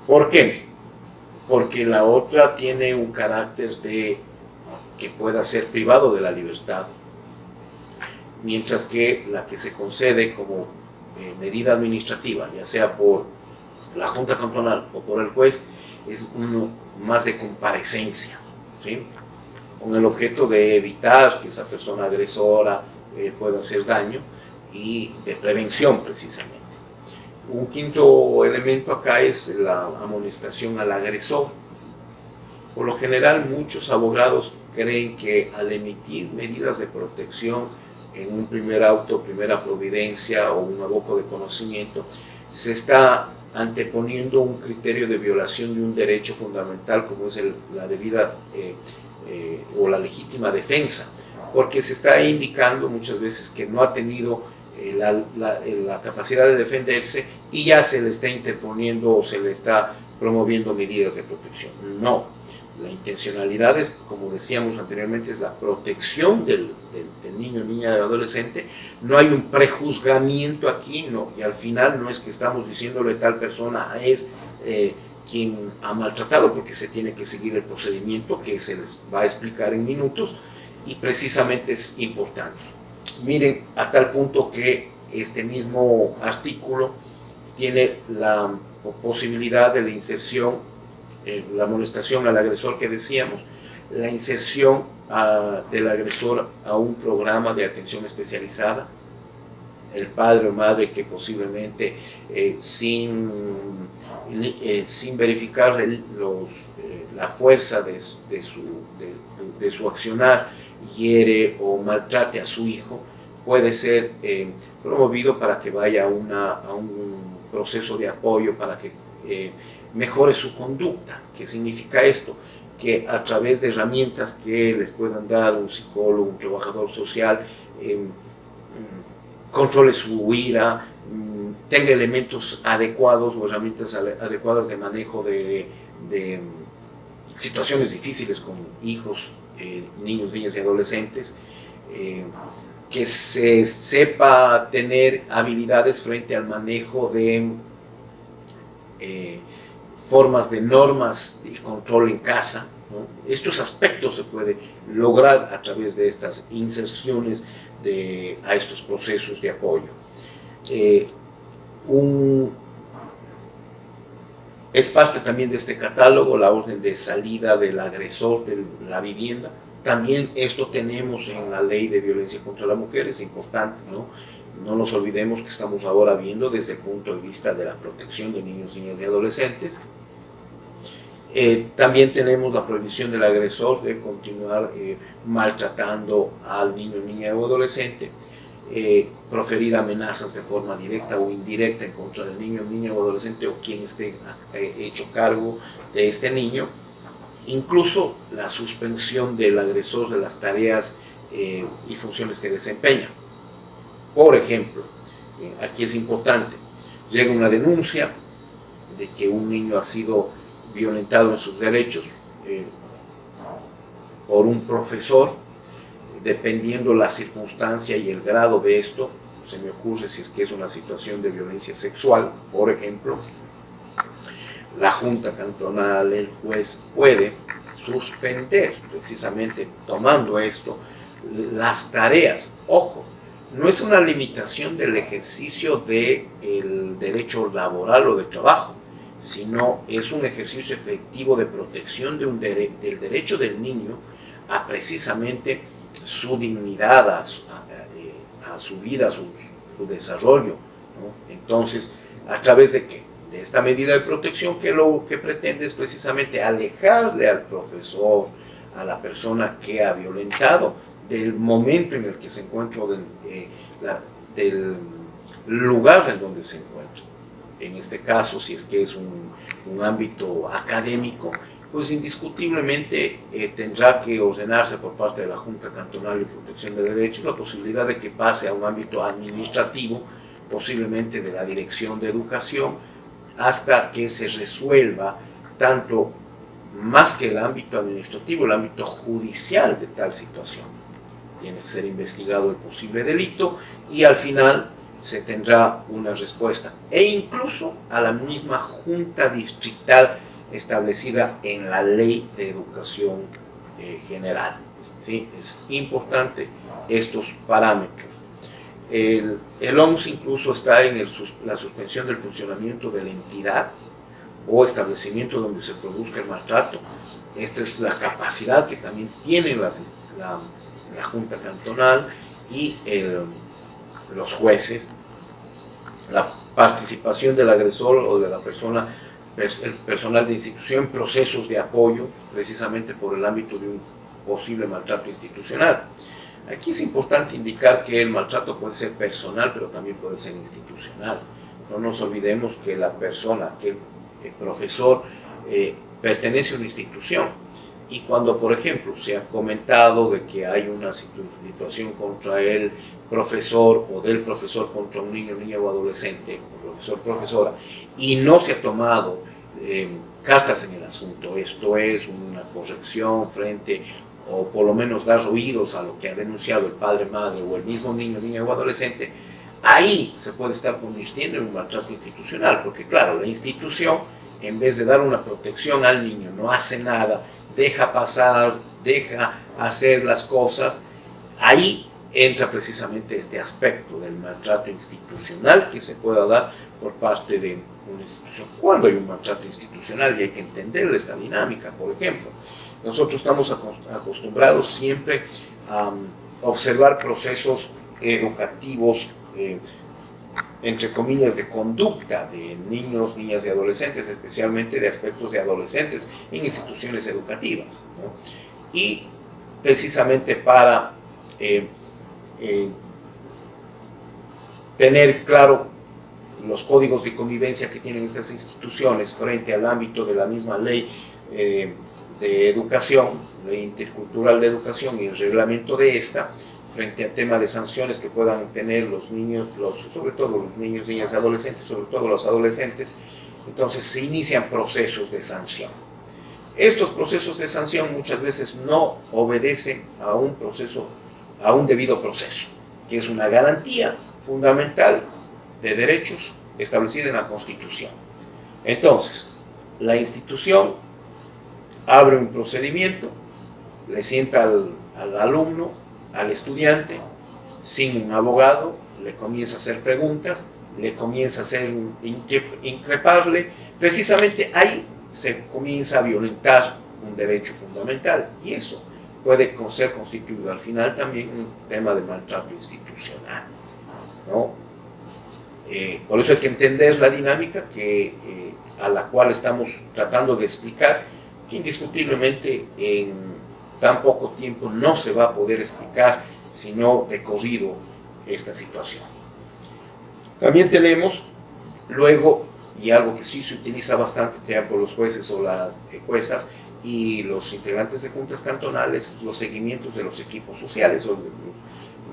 ¿Por qué? Porque la otra tiene un carácter de que pueda ser privado de la libertad, mientras que la que se concede como medida administrativa, ya sea por la Junta Cantonal o por el juez, es uno más de comparecencia, ¿sí? Con el objeto de evitar que esa persona agresora pueda hacer daño y de prevención precisamente. Un quinto elemento acá es la amonestación al agresor. Por lo general, muchos abogados creen que al emitir medidas de protección en un primer auto, primera providencia o un aboco de conocimiento, se está anteponiendo un criterio de violación de un derecho fundamental como es la debida o la legítima defensa, porque se está indicando muchas veces que no ha tenido la capacidad de defenderse y ya se le está interponiendo o se le está promoviendo medidas de protección. No, la intencionalidad es, como decíamos anteriormente, es la protección del niño, niña, del adolescente. No hay un prejuzgamiento aquí, no, y al final no es que estamos diciéndole tal persona es quien ha maltratado, porque se tiene que seguir el procedimiento que se les va a explicar en minutos y precisamente es importante. Miren, a tal punto que este mismo artículo tiene la posibilidad de la inserción, la amonestación al agresor que decíamos, la inserción del agresor a un programa de atención especializada, el padre o madre que posiblemente sin verificar la fuerza de su accionar hiere o maltrate a su hijo, puede ser promovido para que vaya a un proceso de apoyo para que mejore su conducta. ¿Qué significa esto? Que a través de herramientas que les puedan dar un psicólogo, un trabajador social, controle su ira, tenga elementos adecuados o herramientas adecuadas de manejo de situaciones difíciles con hijos, niños, niñas y adolescentes, que se sepa tener habilidades frente al manejo de formas de normas y control en casa, ¿no? Estos aspectos se pueden lograr a través de estas inserciones a estos procesos de apoyo. Es parte también de este catálogo la orden de salida del agresor de la vivienda. También esto tenemos en la ley de violencia contra la mujer, es importante, ¿no? No nos olvidemos que estamos ahora viendo desde el punto de vista de la protección de niños, niñas y adolescentes. También tenemos la prohibición del agresor de continuar maltratando al niño, niña o adolescente, proferir amenazas de forma directa o indirecta en contra del niño, niña o adolescente o quien esté hecho cargo de este niño, incluso la suspensión del agresor de las tareas y funciones que desempeña. Por ejemplo, aquí es importante, llega una denuncia de que un niño ha sido violentado en sus derechos por un profesor, dependiendo la circunstancia y el grado de esto, se me ocurre si es que es una situación de violencia sexual, por ejemplo, la Junta Cantonal, el juez puede suspender, precisamente tomando esto, las tareas. Ojo, no es una limitación del ejercicio del derecho laboral o de trabajo, sino es un ejercicio efectivo de protección del derecho del niño a precisamente su dignidad, a su vida, a su desarrollo, ¿no? Entonces, ¿a través de qué? De esta medida de protección que lo que pretende es precisamente alejarle al profesor, a la persona que ha violentado, del momento en el que se encuentra, del lugar en donde se encuentra. En este caso, si es que es un ámbito académico, pues indiscutiblemente tendrá que ordenarse por parte de la Junta Cantonal de Protección de Derechos la posibilidad de que pase a un ámbito administrativo, posiblemente de la Dirección de Educación, hasta que se resuelva tanto más que el ámbito administrativo, el ámbito judicial de tal situación. Tiene que ser investigado el posible delito y al final se tendrá una respuesta, e incluso a la misma junta distrital establecida en la Ley de Educación General. ¿Sí? Es importante estos parámetros. El OMS incluso está en la suspensión del funcionamiento de la entidad o establecimiento donde se produzca el maltrato. Esta es la capacidad que también tiene la Junta Cantonal y los jueces. La participación del agresor o de la persona, el personal de institución en procesos de apoyo, precisamente por el ámbito de un posible maltrato institucional. Aquí es importante indicar que el maltrato puede ser personal, pero también puede ser institucional. No nos olvidemos que la persona, que el profesor, pertenece a una institución, y cuando, por ejemplo, se ha comentado de que hay una situación contra el profesor o del profesor contra un niño, niña o adolescente, profesor, profesora, y no se ha tomado cartas en el asunto, esto es una corrección frente, o por lo menos dar oídos a lo que ha denunciado el padre, madre o el mismo niño, niña o adolescente, ahí se puede estar convirtiendo en un maltrato institucional, porque claro, la institución, en vez de dar una protección al niño, no hace nada, deja pasar, deja hacer las cosas. Ahí entra precisamente este aspecto del maltrato institucional que se pueda dar por parte de una institución. Cuando hay un maltrato institucional, y hay que entender esta dinámica, por ejemplo, nosotros estamos acostumbrados siempre a observar procesos educativos, entre comillas, de conducta de niños, niñas y adolescentes, especialmente de aspectos de adolescentes en instituciones educativas, ¿no? Y precisamente para tener claro los códigos de convivencia que tienen estas instituciones frente al ámbito de la misma ley de educación, ley intercultural de educación y el reglamento de esta, frente al tema de sanciones que puedan tener los niños, sobre todo los niños, niñas y adolescentes, sobre todo los adolescentes. Entonces se inician procesos de sanción. Estos procesos de sanción muchas veces no obedecen a un debido proceso, que es una garantía fundamental de derechos establecida en la Constitución. Entonces, la institución abre un procedimiento, le sienta al alumno, al estudiante, sin un abogado, le comienza a hacer preguntas, le comienza a increparle, precisamente ahí se comienza a violentar un derecho fundamental, y eso puede ser constituido al final también un tema de maltrato institucional, ¿no? Por eso hay que entender la dinámica a la cual estamos tratando de explicar, que indiscutiblemente en tan poco tiempo no se va a poder explicar, sino de corrido, esta situación. También tenemos luego, y algo que sí se utiliza bastante por los jueces o las juezas y los integrantes de juntas cantonales, los seguimientos de los equipos sociales o de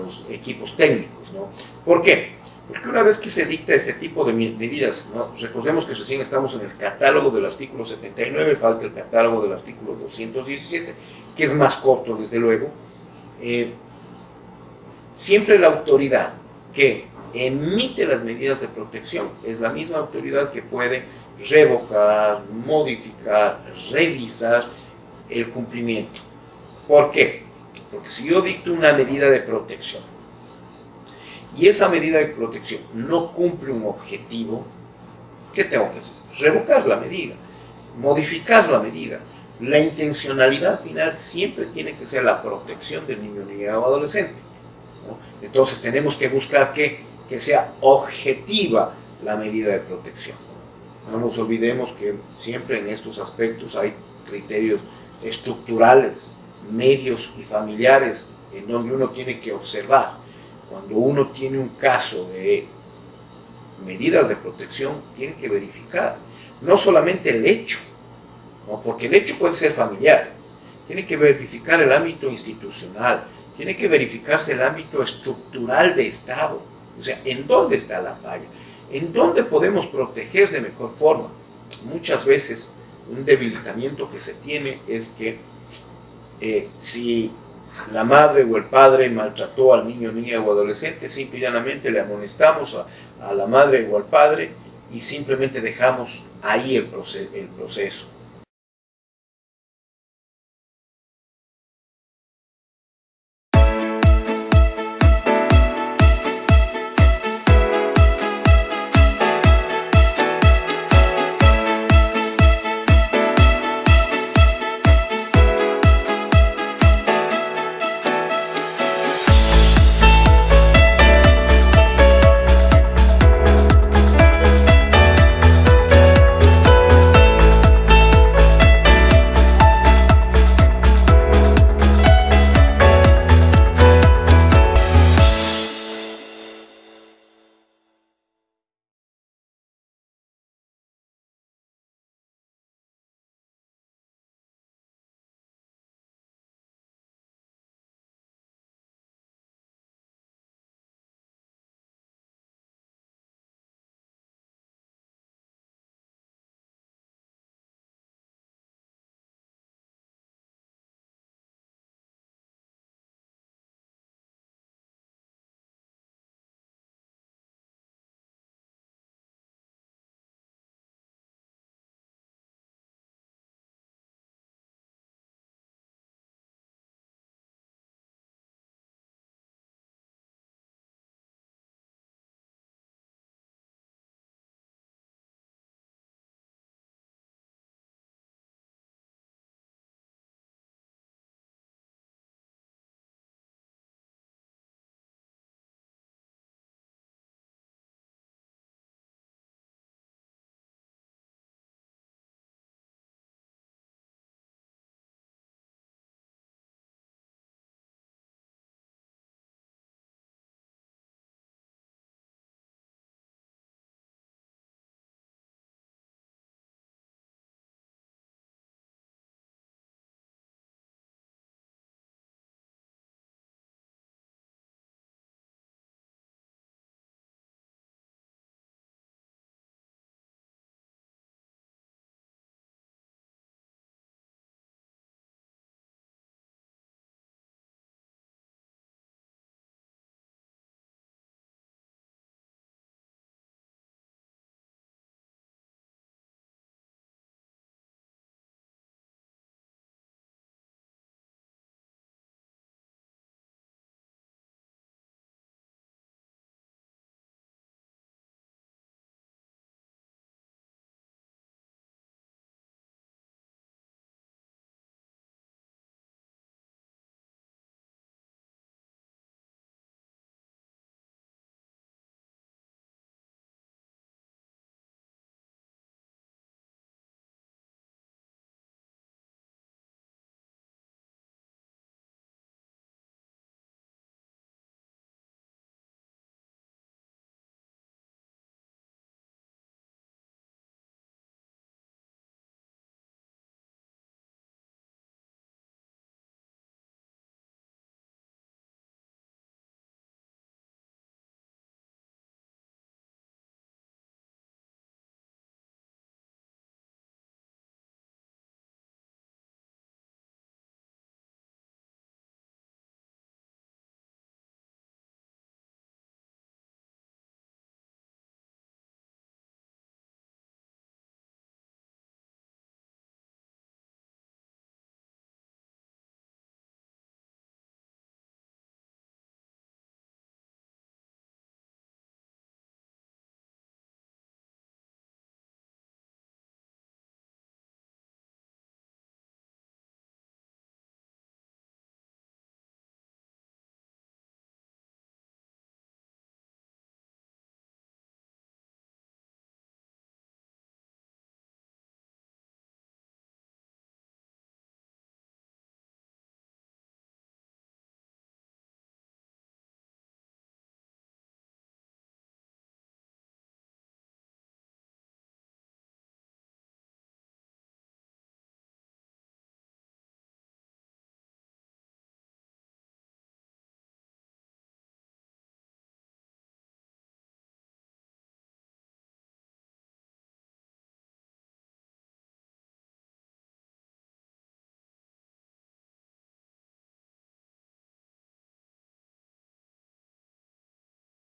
los equipos técnicos, ¿no? ¿Por qué? Porque una vez que se dicta este tipo de medidas, ¿no? Recordemos que recién estamos en el catálogo del artículo 79, falta el catálogo del artículo 217, que es más corto desde luego. Siempre la autoridad que emite las medidas de protección es la misma autoridad que puede revocar, modificar, revisar el cumplimiento. ¿Por qué? Porque si yo dicto una medida de protección y esa medida de protección no cumple un objetivo, ¿qué tengo que hacer? Revocar la medida, modificar la medida. La intencionalidad final siempre tiene que ser la protección del niño, niña o adolescente, ¿no? Entonces tenemos que buscar que sea objetiva la medida de protección. No nos olvidemos que siempre en estos aspectos hay criterios estructurales, medios y familiares en donde uno tiene que observar. Cuando uno tiene un caso de medidas de protección, tiene que verificar no solamente el hecho, ¿no? Porque el hecho puede ser familiar, tiene que verificar el ámbito institucional, tiene que verificarse el ámbito estructural de Estado, o sea, ¿en dónde está la falla? ¿En dónde podemos proteger de mejor forma? Muchas veces un debilitamiento que se tiene es que si la madre o el padre maltrató al niño, niña o adolescente, simple y llanamente le amonestamos a la madre o al padre y simplemente dejamos ahí el proceso.